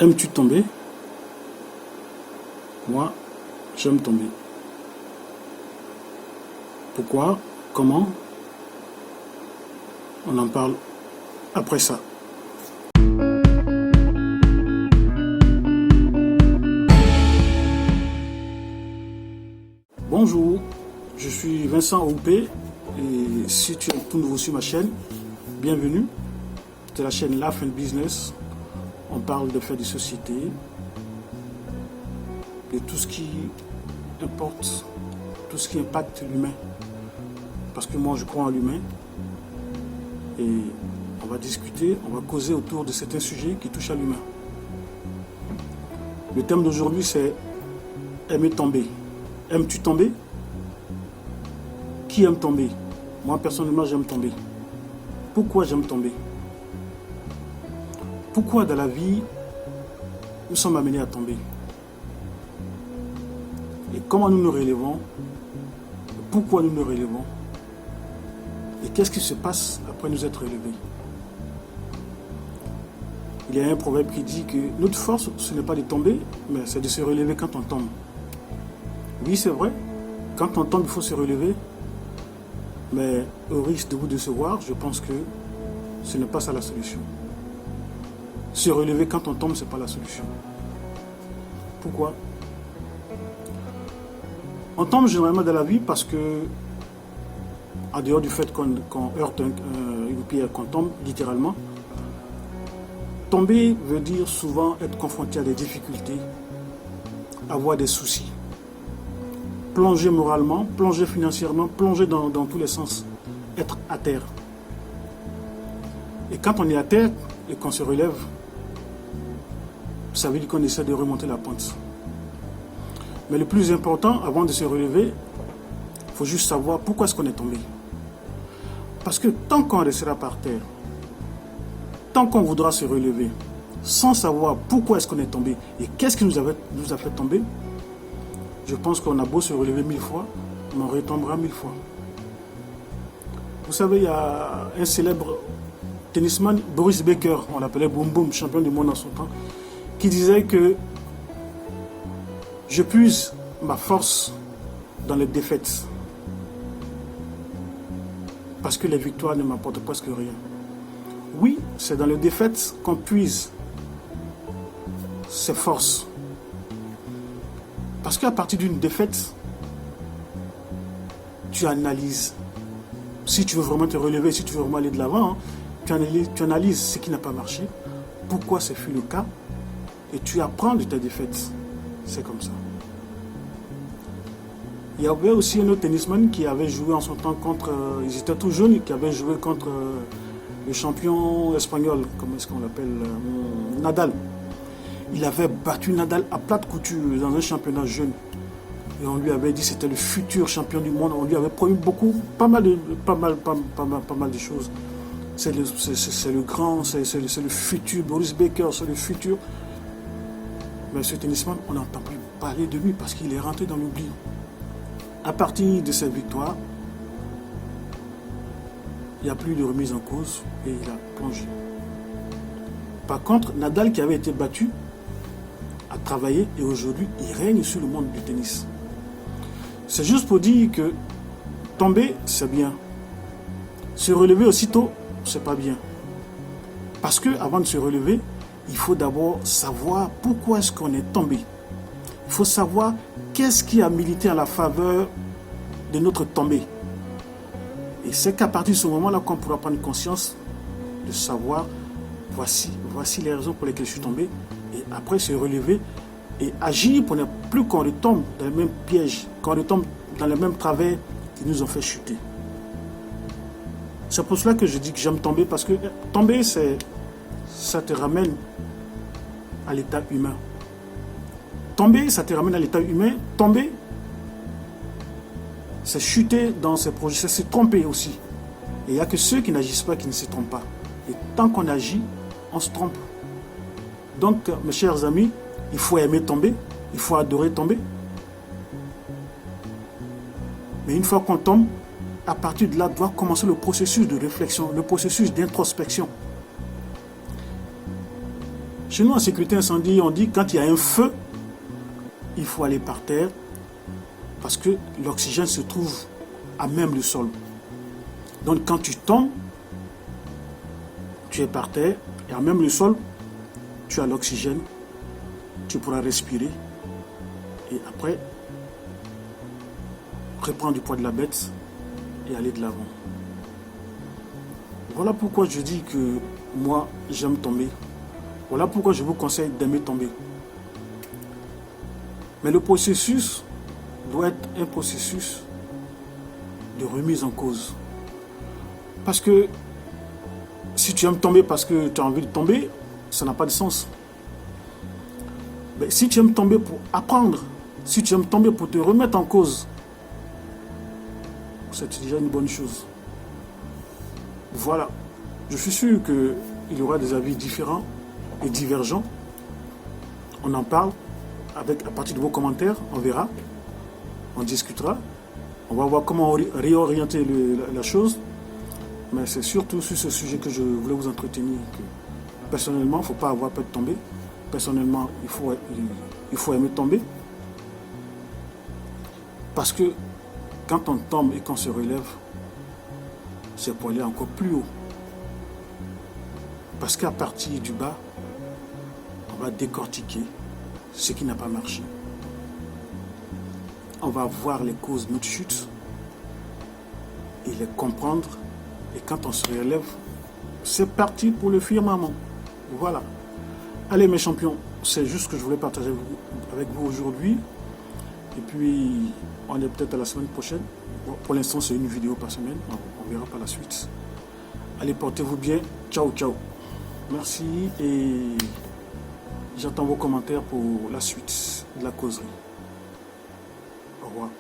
Aimes-tu tomber? Moi, j'aime tomber. Pourquoi? Comment? On en parle après ça. Bonjour, je suis Vincent Oupé et si tu es tout nouveau sur ma chaîne, bienvenue. C'est la chaîne Life and Business. On parle de faits de société, de tout ce qui importe, tout ce qui impacte l'humain. Parce que moi, je crois en l'humain. Et on va discuter, on va causer autour de certains sujets qui touchent à l'humain. Le thème d'aujourd'hui, c'est aimer tomber. Aimes-tu tomber? Qui aime tomber? Moi, personnellement, j'aime tomber. Pourquoi j'aime tomber? Pourquoi dans la vie, nous sommes amenés à tomber? Et comment nous nous relevons? Pourquoi nous nous relevons? Et qu'est-ce qui se passe après nous être relevés? Il y a un proverbe qui dit que notre force, ce n'est pas de tomber, mais c'est de se relever quand on tombe. Oui, c'est vrai, quand on tombe, il faut se relever, mais au risque de vous décevoir, je pense que ce n'est pas ça la solution. Se relever quand on tombe, ce n'est pas la solution. Pourquoi? On tombe généralement dans la vie parce que, en dehors du fait qu'on heurte une pierre, qu'on tombe littéralement, tomber veut dire souvent être confronté à des difficultés, avoir des soucis, plonger moralement, plonger financièrement, plonger dans tous les sens, être à terre. Et quand on est à terre et qu'on se relève, ça veut dire qu'on essaie de remonter la pente. Mais le plus important, avant de se relever, il faut juste savoir pourquoi est-ce qu'on est tombé. Parce que tant qu'on restera par terre, tant qu'on voudra se relever, sans savoir pourquoi est-ce qu'on est tombé et qu'est-ce qui nous a fait tomber, je pense qu'on a beau se relever 1000 fois, mais on retombera 1000 fois. Vous savez, il y a un célèbre tennisman, Boris Becker, on l'appelait Boum Boum, champion du monde en son temps, qui disait que je puise ma force dans les défaites parce que les victoires ne m'apportent presque rien. Oui, c'est dans les défaites qu'on puise ses forces. Parce qu'à partir d'une défaite, tu analyses. Si tu veux vraiment te relever, si tu veux vraiment aller de l'avant, tu analyses ce qui n'a pas marché, pourquoi ce fut le cas, et tu apprends de tes défaites. C'est comme ça. Il y avait aussi un autre tennisman qui avait joué en son temps contre, ils étaient tout jeunes, qui avait joué contre le champion espagnol, comment est-ce qu'on l'appelle, Nadal. Il avait battu Nadal à plate couture dans un championnat jeune. Et on lui avait dit que c'était le futur champion du monde. On lui avait promis pas mal de choses. C'est le grand, c'est le futur. Boris Becker, c'est le futur. Mais ce tennisman, on n'entend plus parler de lui parce qu'il est rentré dans l'oubli. À partir de cette victoire, il n'y a plus de remise en cause et il a plongé. Par contre, Nadal qui avait été battu a travaillé et aujourd'hui il règne sur le monde du tennis. C'est juste pour dire que tomber, c'est bien. Se relever aussitôt, c'est pas bien. Parce que avant de se relever, il faut d'abord savoir pourquoi est-ce qu'on est tombé. Il faut savoir qu'est-ce qui a milité à la faveur de notre tombée. Et c'est qu'à partir de ce moment-là qu'on pourra prendre conscience de savoir voici les raisons pour lesquelles je suis tombé. Et après se relever et agir pour ne plus qu'on retombe dans les mêmes pièges, qu'on retombe dans les mêmes travers qui nous ont fait chuter. C'est pour cela que je dis que j'aime tomber, parce que tomber, ça te ramène à l'état humain. Tomber, ça te ramène à l'état humain. Tomber, c'est chuter dans ses projets, c'est se tromper aussi. Et il n'y a que ceux qui n'agissent pas qui ne se trompent pas. Et tant qu'on agit, on se trompe. Donc, mes chers amis, il faut aimer tomber, il faut adorer tomber. Mais une fois qu'on tombe, à partir de là, doit commencer le processus de réflexion, le processus d'introspection. Chez nous, en sécurité incendie, on dit quand il y a un feu, il faut aller par terre parce que l'oxygène se trouve à même le sol. Donc quand tu tombes, tu es par terre et à même le sol, tu as l'oxygène, tu pourras respirer et après reprendre du poids de la bête et aller de l'avant. Voilà pourquoi je dis que moi, j'aime tomber. Voilà pourquoi je vous conseille d'aimer tomber. Mais le processus doit être un processus de remise en cause. Parce que si tu aimes tomber parce que tu as envie de tomber, ça n'a pas de sens. Mais si tu aimes tomber pour apprendre, si tu aimes tomber pour te remettre en cause, c'est déjà une bonne chose. Voilà. Je suis sûr qu'il y aura des avis différents et divergents. On en parle à partir de vos commentaires, on verra, on discutera. On va voir comment réorienter la chose. Mais c'est surtout sur ce sujet que je voulais vous entretenir. Personnellement, il ne faut pas avoir peur de tomber. Personnellement, il faut aimer tomber. Parce que quand on tombe et qu'on se relève, c'est pour aller encore plus haut. Parce qu'à partir du bas, on va décortiquer ce qui n'a pas marché. On va voir les causes de notre chute et les comprendre. Et quand on se relève, c'est parti pour le firmament. Voilà. Allez mes champions, c'est juste ce que je voulais partager avec vous aujourd'hui. Et puis, on est peut-être à la semaine prochaine. Bon, pour l'instant, c'est une vidéo par semaine. On verra par la suite. Allez, portez-vous bien. Ciao, ciao. Merci et j'attends vos commentaires pour la suite de la causerie. Au revoir.